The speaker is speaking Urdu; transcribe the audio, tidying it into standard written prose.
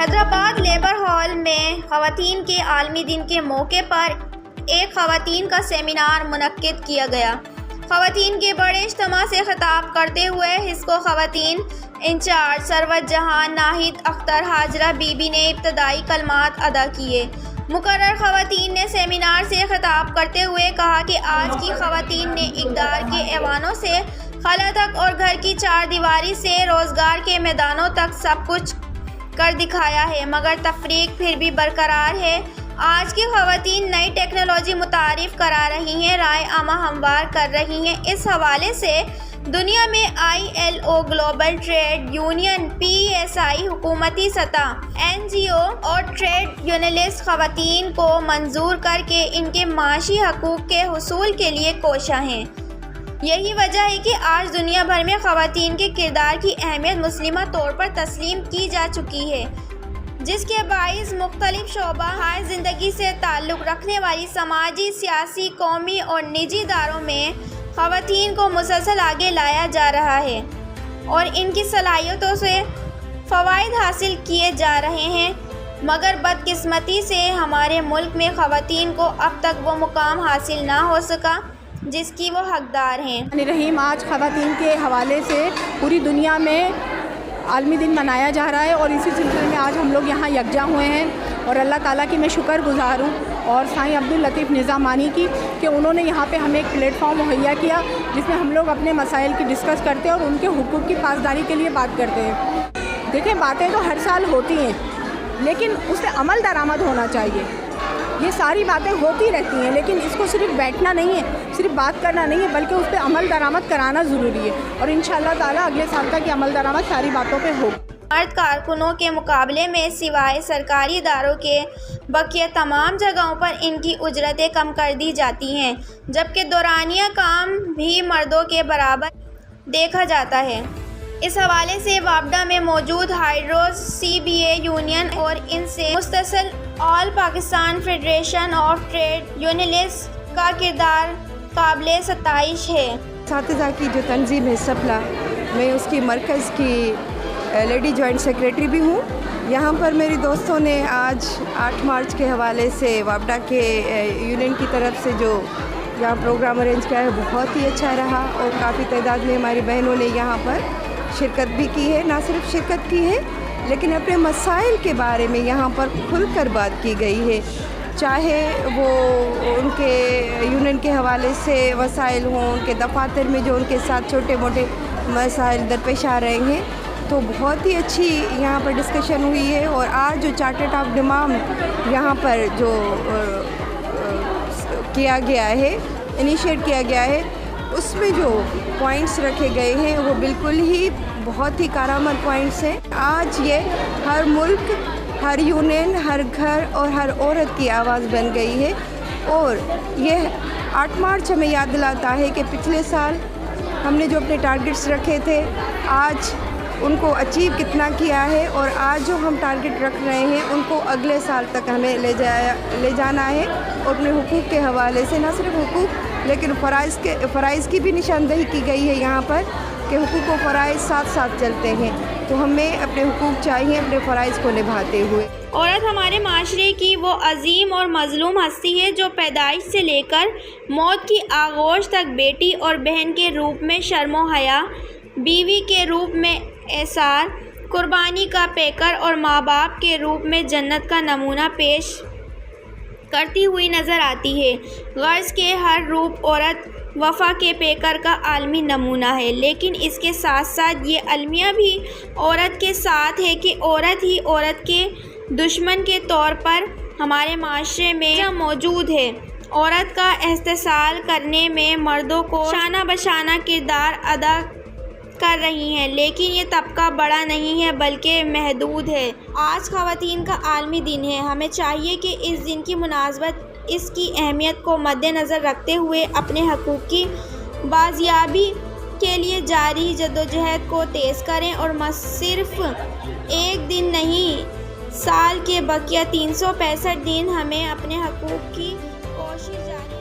حیدرآباد لیبر ہال میں خواتین کے عالمی دن کے موقع پر ایک خواتین کا سیمینار منعقد کیا گیا۔ خواتین کے بڑے اجتماع سے خطاب کرتے ہوئے ہسکو خواتین انچارج سروت جہاں ناہید اختر حاجرہ بی بی نے ابتدائی کلمات ادا کیے۔ مقرر خواتین نے سیمینار سے خطاب کرتے ہوئے کہا کہ آج کی خواتین نے اقدار کے ایوانوں سے خلا تک اور گھر کی چار دیواری سے روزگار کے میدانوں تک سب کچھ کر دکھایا ہے، مگر تفریق پھر بھی برقرار ہے۔ آج کی خواتین نئی ٹیکنالوجی متعارف کرا رہی ہیں، رائے عامہ ہموار کر رہی ہیں۔ اس حوالے سے دنیا میں ILO global trade union, PSI حکومتی سطح، NGO اور ٹریڈ یونینسٹ خواتین کو منظور کر کے ان کے معاشی حقوق کے حصول کے لیے کوشاں ہیں۔ یہی وجہ ہے کہ آج دنیا بھر میں خواتین کے کردار کی اہمیت مسلمہ طور پر تسلیم کی جا چکی ہے، جس کے باعث مختلف شعبہ ہائے زندگی سے تعلق رکھنے والی سماجی، سیاسی، قومی اور نجی اداروں میں خواتین کو مسلسل آگے لایا جا رہا ہے اور ان کی صلاحیتوں سے فوائد حاصل کیے جا رہے ہیں، مگر بدقسمتی سے ہمارے ملک میں خواتین کو اب تک وہ مقام حاصل نہ ہو سکا جس کی وہ حقدار ہیں۔ رحیم، آج خواتین کے حوالے سے پوری دنیا میں عالمی دن منایا جا رہا ہے اور اسی سلسلے میں آج ہم لوگ یہاں یکجا ہوئے ہیں اور اللہ تعالیٰ کی میں شکر گزار ہوں اور سائیں عبداللطیف نظامانی کی کہ انہوں نے یہاں پہ ہمیں ایک پلیٹ فارم مہیا کیا جس میں ہم لوگ اپنے مسائل کی ڈسکس کرتے ہیں اور ان کے حقوق کی پاسداری کے لیے بات کرتے ہیں۔ دیکھیں، باتیں تو ہر سال ہوتی ہیں لیکن اس سے عمل درآمد ہونا چاہیے۔ یہ ساری باتیں ہوتی رہتی ہیں لیکن اس کو صرف بیٹھنا نہیں ہے، صرف بات کرنا نہیں ہے، بلکہ اس پہ عمل درآمد کرانا ضروری ہے اور انشاءاللہ تعالیٰ اگلے سال تک یہ عمل درآمد ساری باتوں پہ ہوگا۔ مرد کارکنوں کے مقابلے میں سوائے سرکاری اداروں کے بقیہ تمام جگہوں پر ان کی اجرتیں کم کر دی جاتی ہیں، جبکہ دورانیہ کام بھی مردوں کے برابر دیکھا جاتا ہے۔ اس حوالے سے وابڈا میں موجود ہائیڈرو CBA یونین اور ان سے متصل all Pakistan federation of trade unionist کا کردار قابل ستائش ہے۔ اساتذہ کی جو تنظیم ہے سپلا، میں اس کی مرکز کی لیڈی جوائنٹ سیکریٹری بھی ہوں۔ یہاں پر میری دوستوں نے آج 8 مارچ کے حوالے سے وابڈا کے یونین کی طرف سے جو یہاں پروگرام ارینج کیا ہے بہت ہی اچھا رہا اور کافی تعداد میں ہماری بہنوں نے یہاں پر شرکت بھی کی ہے۔ نہ صرف شرکت کی ہے لیکن اپنے مسائل کے بارے میں یہاں پر کھل کر بات کی گئی ہے، چاہے وہ ان کے یونین کے حوالے سے مسائل ہوں، ان کے دفاتر میں جو ان کے ساتھ چھوٹے موٹے مسائل درپیش آ رہے ہیں، تو بہت ہی اچھی یہاں پر ڈسکشن ہوئی ہے۔ اور آج جو چارٹرڈ آف ڈیمام یہاں پر جو کیا گیا ہے، انیشیٹ کیا گیا ہے، اس میں جو پوائنٹس رکھے گئے ہیں وہ بالکل ہی بہت ہی کارآمد پوائنٹس ہیں۔ آج یہ ہر ملک، ہر یونین، ہر گھر اور ہر عورت کی آواز بن گئی ہے اور یہ 8 مارچ ہمیں یاد دلاتا ہے کہ پچھلے سال ہم نے جو اپنے ٹارگٹس رکھے تھے آج ان کو اچیو کتنا کیا ہے اور آج جو ہم ٹارگٹ رکھ رہے ہیں ان کو اگلے سال تک ہمیں لے جانا ہے اور اپنے حقوق کے حوالے سے نہ صرف حقوق لیکن فرائض کی بھی نشاندہی کی گئی ہے یہاں پر کہ حقوق و فرائض ساتھ ساتھ چلتے ہیں، تو ہمیں اپنے حقوق چاہیے اپنے فرائض کو نبھاتے ہوئے۔ عورت ہمارے معاشرے کی وہ عظیم اور مظلوم ہستی ہے جو پیدائش سے لے کر موت کی آغوش تک بیٹی اور بہن کے روپ میں شرم و حیا، بیوی کے روپ میں ایثار، قربانی کا پیکر اور ماں باپ کے روپ میں جنت کا نمونہ پیش کرتی ہوئی نظر آتی ہے۔ غرض کے ہر روپ عورت وفا کے پیکر کا عالمی نمونہ ہے، لیکن اس کے ساتھ ساتھ یہ المیہ بھی عورت کے ساتھ ہے کہ عورت ہی عورت کے دشمن کے طور پر ہمارے معاشرے میں موجود ہے۔ عورت کا استحصال کرنے میں مردوں کو شانہ بشانہ کردار ادا کر رہی ہیں، لیکن یہ طبقہ بڑا نہیں ہے بلکہ محدود ہے۔ آج خواتین کا عالمی دن ہے، ہمیں چاہیے کہ اس دن کی مناسبت اس کی اہمیت کو مد نظر رکھتے ہوئے اپنے حقوق کی بازیابی کے لیے جاری جدوجہد کو تیز کریں اور صرف ایک دن نہیں، سال کے بقیہ 365 دن ہمیں اپنے حقوق کی کوشش جاری